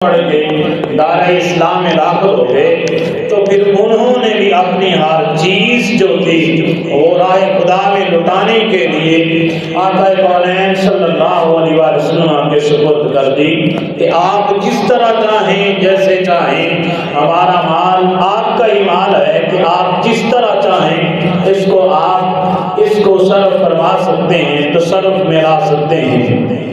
پڑھ کے دار اسلام میں داخل ہو گئے تو پھر انہوں نے بھی اپنی ہر چیز جو تھی وہ راہ خدا میں لٹانے کے لیے آقا کونین صلی اللہ علیہ وسلم کے سپرد کر دی کہ آپ جس طرح چاہیں جیسے چاہیں، ہمارا مال آپ کا ہی مال ہے کہ آپ جس طرح چاہیں اس کو صرف فرما سکتے ہیں، تصرف میں لا سکتے ہیں۔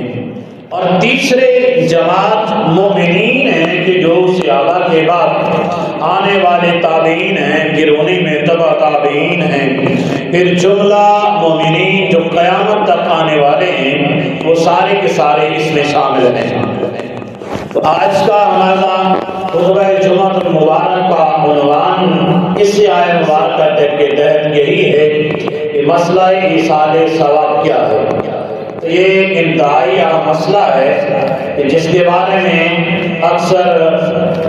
اور تیسرے جماعت مومنین ہیں کہ جو صحابہ کے بعد آنے والے تابعین ہیں، گروہی میں تبع تابعین ہیں، پھر جملہ مومنین جو قیامت تک آنے والے ہیں، وہ سارے کے سارے اس میں شامل ہیں۔ تو آج کا ہمارا خطبہ جمعہ المبارک کا عنوان اس آیت مبارکہ کے تحت یہی ہے کہ مسئلہ ایصال ثواب کیا ہے۔ یہ ایک انتہائی اہم مسئلہ ہے کہ جس کے بارے میں اکثر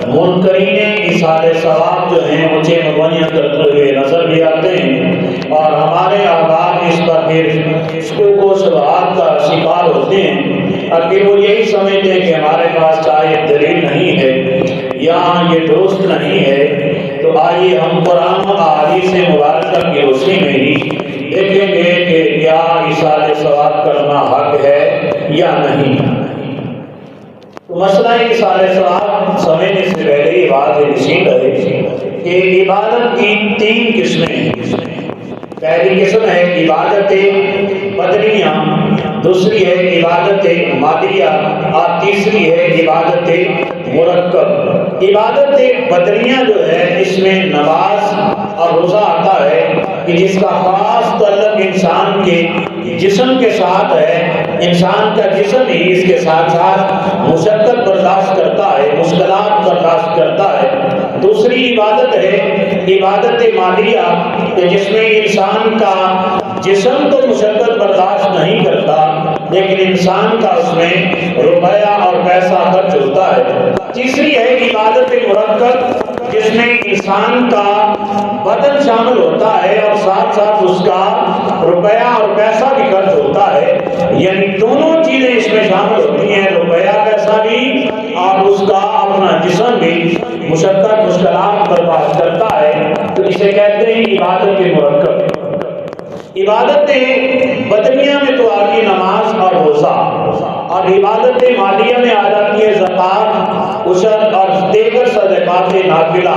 منکرین ایصال ثواب جو ہیں مجھے مبینہ کرتے ہوئے نظر بھی آتے ہیں، اور ہمارے احباب اس پر پھر شکوک و شبہات کا شکار ہوتے ہیں، اور پھر وہ یہی سمجھتے ہیں کہ ہمارے پاس چاہے دلیل نہیں ہے یا یہ درست نہیں ہے۔ تو آئیے ہم قرآن و احادیث مبارکہ کی روشنی میں ہی دیکھیں گے کہ کیا ایصال ثواب کرنا حق ہے یا نہیں۔ تو مسئلہ ایصال ثواب سمجھنے سے پہلے یہ بات نشین رہے کہ عبادت کی تین قسمیں ہیں۔ پہلی قسم ہے عبادت بدنیہ، دوسری ہے عبادت مادیہ، اور تیسری ہے عبادت مرکب۔ عبادت بدنیہ جو ہے اس میں نماز اور روزہ آتا ہے کہ جس کا خاص تعلق انسان کے جسم کے ساتھ ہے۔ انسان کا جسم ہی اس کے ساتھ ساتھ مشقت برداشت کرتا ہے، مشکلات برداشت کرتا ہے۔ دوسری عبادت ہے عبادت مالیہ کہ جس میں انسان کا جسم تو مشقت برداشت نہیں کرتا لیکن انسان کا اس میں روپیہ اور پیسہ خرچ ہوتا ہے۔ تیسری ہے عبادت مرکب جس میں انسان کا بدن شامل ہوتا ہے اور ساتھ ساتھ اس کا روپیہ اور پیسہ بھی خرچ ہوتا ہے، یعنی دونوں چیزیں اس میں شامل ہوتی ہیں، روپیہ پیسہ بھی اور اس کا اپنا جسم بھی مشقت مشکلات برداشت کرتا ہے۔ تو اسے کہتے ہیں عبادت مرکب۔ عبادت بدنیہ میں تو آتی نماز اور روزہ، اور عبادت مالیہ میں آ جاتی ہے زکوٰۃ، عشر اور دیگر صدقات نافلہ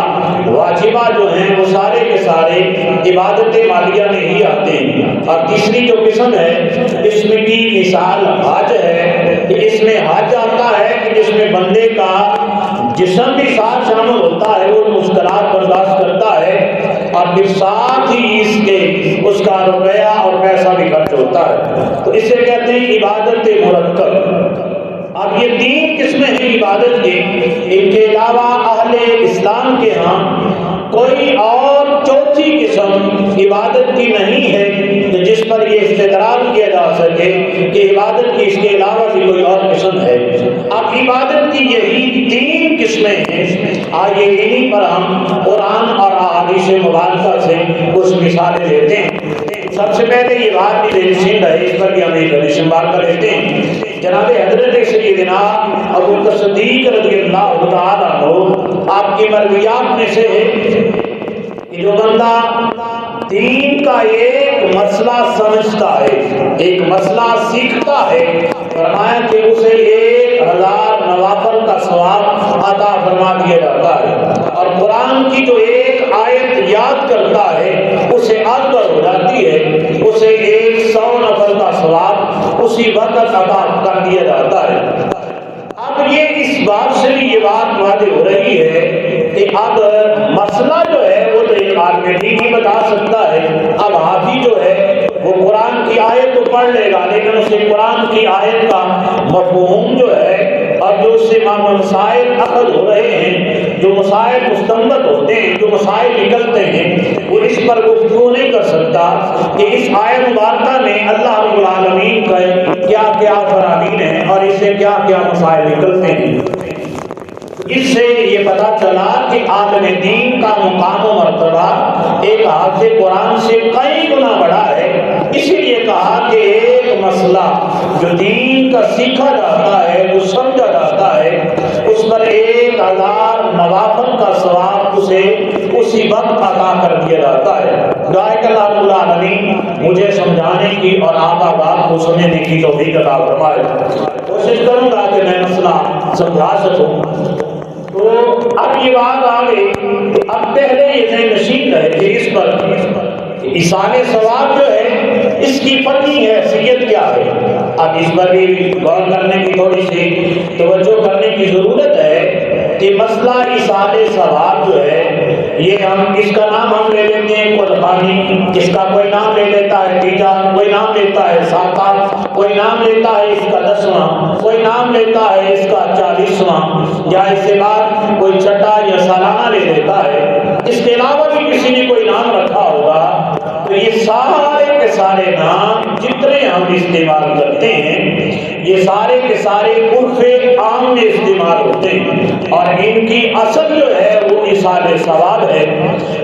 واجبہ جو ہیں وہ سارے کے سارے عبادت مالیہ میں ہی آتے ہیں۔ اور تیسری جو قسم ہے اس میں کی مثال حج ہے کہ اس میں حج آتا ہے کہ جس میں بندے کا جسم بھی ساتھ شامل ہوتا ہے، وہ مشکلات برداشت کرتا ہے، اور پھر ساتھ ہی اس کا روپیہ اور پیسہ بھی خرچ ہوتا ہے۔ تو اسے کہتے ہیں عبادت مرکب۔ اب یہ تین قسمیں ہیں عبادت کے، ان کے علاوہ اہل اسلام کے ہاں کوئی اور چوتھی قسم عبادت کی نہیں ہے جس پر یہ استدلال کیا جا سکے کہ عبادت کی اس کے علاوہ بھی کوئی اور قسم ہے۔ اب عبادت کی یہی تین قسمیں ہیں، آئیے انہی پر ہم قرآن اور احادیث مبارکہ سے کچھ مثالیں لیتے ہیں۔ سب سے پہلے یہ بات بھی نشین رہے، اس پر بھی ہم ایک حدیث مبارکہ لیتے ہیں۔ جناب حضرت سیدنا ابو بکر صدیق رضی اللہ تعالیٰ عنہ آپ کی مرویات میں سے ہے کہ جو بندہ دین کا ایک مسئلہ سمجھتا ہے، ایک مسئلہ سیکھتا ہے، فرمایا کہ اسے 1000 نوافل کا ثواب عطا فرما دیا جاتا ہے، اور قرآن کی جو ایک آیت یاد کرتا ہے اسے اکبر ہو جاتی ہے، اسے 100 نفل کا ثواب اسی وقت عطا کر دیا جاتا ہے۔ اب یہ اس بات سے بھی یہ بات واضح ہو رہی ہے کہ اب مسئلہ جو ہے وہ تو ایک عالم دین ہی بتا سکتا ہے۔ اب حافظ جو ہے وہ قرآن کی آیت تو پڑھ لے گا لیکن اسے قرآن کی آیت کا مفہوم جو ہے اور جو اس سے مسائل اخذ ہو رہے ہیں، جو مسائل مستنبط ہوتے ہیں، جو مسائل نکلتے ہیں، وہ اس پر گفتگو نہیں کر سکتا کہ اس آیت مبارکہ میں اللہ رب العالمین کا کیا کیا فرامین ہیں اور اس سے کیا کیا مسائل نکلتے ہیں۔ اس سے یہ پتہ چلا کہ عالم دین کا مقام و مرتبہ ایک حافظ قرآن سے کئی گنا بڑا ہے۔ اسی لیے کہا کہ ایک مسئلہ جو دین کا سیکھا جاتا ہے، جو سمجھا جاتا ہے، اس پر 1000 نوافل کا ثواب اسے اسی وقت عطا کر دیا جاتا ہے۔ دعائے کہ اللہ رب العالمین مجھے سمجھانے کی اور آپ بات کو سننے کی توفیق عطا فرمائے۔ کوشش کروں گا کہ میں مسئلہ سمجھا سکوں۔ تو اب یہ بات آ گئی، اب پہلے یہ ذہن نشین رہے کہ اس پر ایصال ثواب جو ہے اس کی فنی حیثیت کیا ہے۔ اب اس پر بھی غور کرنے کی تھوڑی سی توجہ کرنے کی ضرورت ہے کہ مسئلہ ایصال ثواب جو ہے یہ اس کا نام ہم لے لیتے ہیں قربانی، اس کا کوئی نام لے لیتا ہے تیجا، کوئی نام لیتا ہے ساکات، کوئی نام لیتا ہے اس کا 10واں، کوئی نام لیتا ہے اس کا 40واں، یا اس کے بعد کوئی چھٹا یا سالانہ لے لیتا ہے۔ اس کے علاوہ بھی کسی نے کوئی نام رکھا ہوگا۔ تو یہ سارے کے سارے نام جتنے ہم استعمال کرتے ہیں یہ سارے کے سارے عرف عام میں استعمال ہوتے ہیں، اور ان کی اصل جو ہے وہ ایصال ثواب ہے۔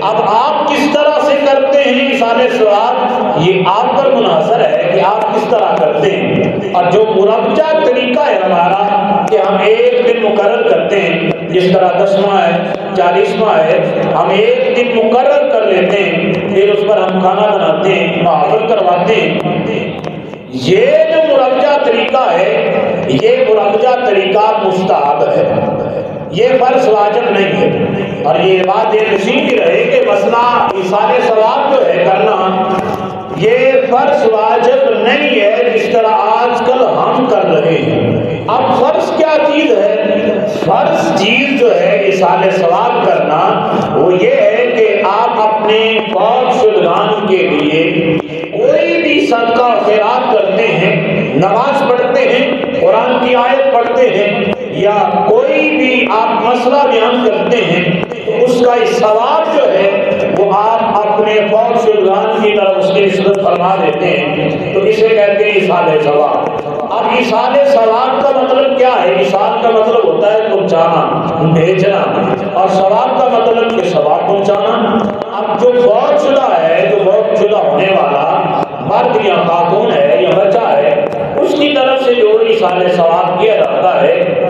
اب آپ کس طرح سے کرتے ہیں ایصال ثواب، یہ آپ پر منحصر ہے کہ آپ کس طرح کرتے ہیں۔ اور جو مربجہ طریقہ ہے ہمارا کہ ہم ایک دن مقرر کرتے ہیں، جس طرح 10واں ہے 40واں ہے، ہم ایک دن مقرر کر لیتے ہیں، پھر اس پر ہم کھانا بناتے ہیں، محفل کرواتے ہیں۔ یہ جو مربجہ طریقہ ہے یہ مربجہ طریقہ مستحب ہے، یہ فرض واجب نہیں ہے۔ اور یہ بات یہ نشین بھی رہے کہ مسئلہ ایصال ثواب جو ہے کرنا یہ فرض واجب نہیں ہے جس طرح آج کل ہم کر رہے ہیں۔ اب فرض کیا چیز ہے؟ فرض چیز جو ہے ایصال ثواب کرنا وہ یہ ہے کہ آپ اپنے فوت شدگان کے لیے کوئی بھی صدقہ و خیرات کرتے ہیں، نماز پڑھتے ہیں، قرآن کی آیت پڑھتے ہیں، یا کوئی بھی آپ مسئلہ بیان کرتے ہیں، تو اس کا ثواب جو ہے وہ آپ اپنے فوت شدگان کی طرف اس کی نسبت فرما دیتے ہیں، تو اسے کہتے ہیں ایصال ثواب۔ اب ایصال ثواب کا مطلب کیا ہے؟ ایصال کا مطلب ہوتا ہے پہنچانا، بھیجنا، اور ثواب کا مطلب کہ ثواب پہنچانا۔ اب جو فوت شدہ ہے، جو فوت شدہ ہونے والا مرد یا خاتون ہے یا بچہ ہے، اس کی طرف سے جو ایصال ثواب کیا جاتا ہے،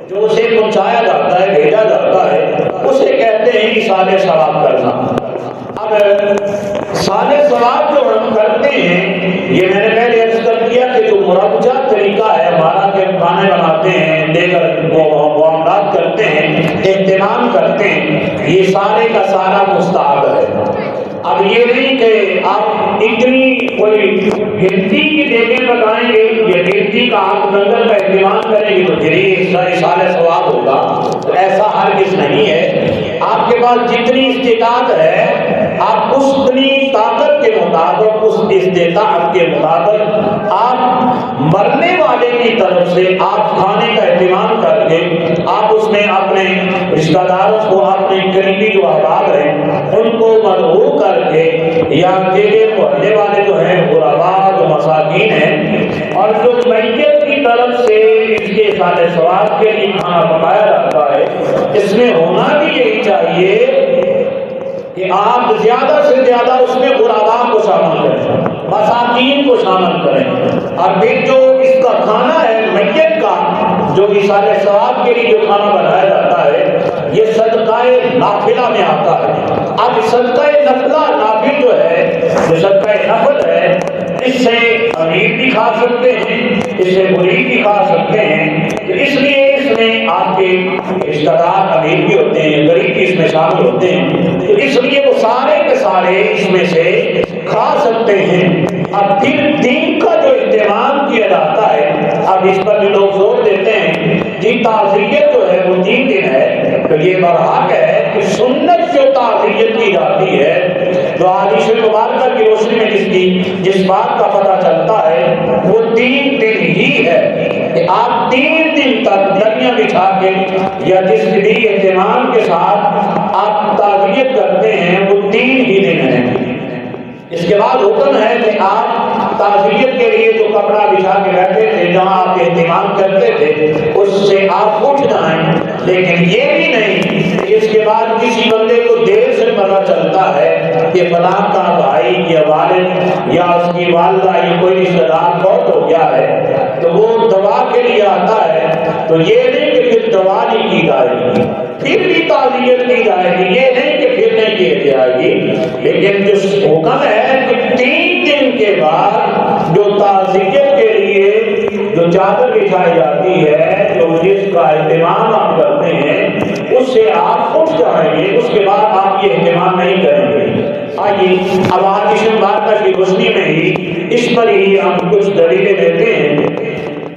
جو اسے پہنچایا جاتا ہے، بھیجا جاتا ہے، اسے کہتے ہیں ایصال ثواب کرنا۔ اب ایصال ثواب جو ہم کرتے ہیں یہ میں نے پہلے عرض کر دیا کہ جو مربجہ طریقہ ہے ہمارا کہ ہم کھانے بناتے ہیں، دیگر معاملات کرتے ہیں، اہتمام کرتے ہیں، یہ سارے کا سارا مستحب ہے۔ اب یہ نہیں کہ آپ اتنی کوئی گنتی کی دیگیں بتائیں گے یا گنتی کا آپ لنگر کا اہتمام کریں گے تو پھر ہی ایصال ثواب ہوگا، تو ایسا ہرگز نہیں ہے۔ آپ کے پاس جتنی استطاعت ہے آپ اس اتنی طاقت کے مطابق، اس استطاعت کے مطابق آپ مرنے والے کی طرف سے آپ کھانے کا اہتمام کر کے آپ اس میں اپنے رشتہ داروں کو، اپنے قریبی جو احباب ہیں ان کو مدعو کر کے، یا اکیلے محلے والے جو ہیں غرباء جو مساکین ہیں، اور جو میت کی طرف سے اس کے ایصال ثواب کے لیے کھانا پکایا جاتا ہے، اس میں ہونا بھی یہی چاہیے کہ آپ زیادہ سے زیادہ اس میں غرباء کو شامل کریں، مساکین کو شامل کریں، اور پھر جو اس کا کھانا ہے میت کا جو ایصال ثواب کے لیے جو کھانا بنایا جاتا ہے یہ صدقہ نافلہ میں آتا ہے۔ اب صدقہ نافل جو ہے، جو صدقہ نفل ہے، اس سے امیر بھی کھا سکتے ہیں، اس سے غریب بھی کھا سکتے ہیں، تو اس لیے اس میں آپ کے رشتہ دار امیر بھی ہوتے ہیں، غریب بھی اس میں شامل ہوتے ہیں، تو اس لیے وہ سارے کے سارے اس میں سے کھا سکتے ہیں۔ اب پھر دین کا جو اہتمام کیا جاتا ہے، اب اس پر بھی لوگ زور دیتے ہیں جی تعزیت جو ہے وہ 3 دن ہے، تو یہ برحق ہے کہ سنت جو تعزیت کی جاتی ہے، جو حدیث مبارکہ کی روشنی میں جس بات کا پتہ چلتا ہے وہ 3 دن ہی ہے، کہ آپ 3 دن تک دریاں بچھا کے یا جس بھی اہتمام کے ساتھ آپ تعزیت کرتے ہیں وہ 3 ہی دن ہیں۔ اس کے بعد حکم ہے کہ آپ تعزیت کے لیے جو کپڑا بچھا کے بیٹھے تھے، جہاں آپ اہتمام کرتے تھے، اس سے آپ اٹھ جائیں، لیکن یہ بھی نہیں کہ اس کے بعد کسی بندے کو دیر سے پتہ چلتا ہے کہ فلاں کا بھائی یا والد یا اس کی والدہ یا کوئی رشتہ دار فوت ہو گیا ہے، تو وہ دعا کے لیے آتا ہے، تو یہ نہیں کہ پھر دوا نہیں کی جائے گی، پھر بھی تعزیت کی جائے گی، یہ نہیں کہ پھر نہیں کی جائے گی، لیکن جو حکم ہے کہ 3 دن کے بعد جو تعزیت کے لیے جو چادر بچھائی جاتی ہے، جو جس کا اہتمام آپ کرتے ہیں، اس سے آپ اٹھ جائیں گے، اس کے بعد آپ یہ اہتمام نہیں کریں گے۔ آئیے اب آج بارکہ کی روشنی میں ہی اس پر ہی ہم کچھ دلیلیں دیتے ہیں۔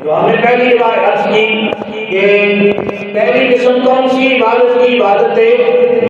تو ہم نے پہلی بار عرض کی کہ پہلی قسم کون سی عبادت کی عبادت ہے؟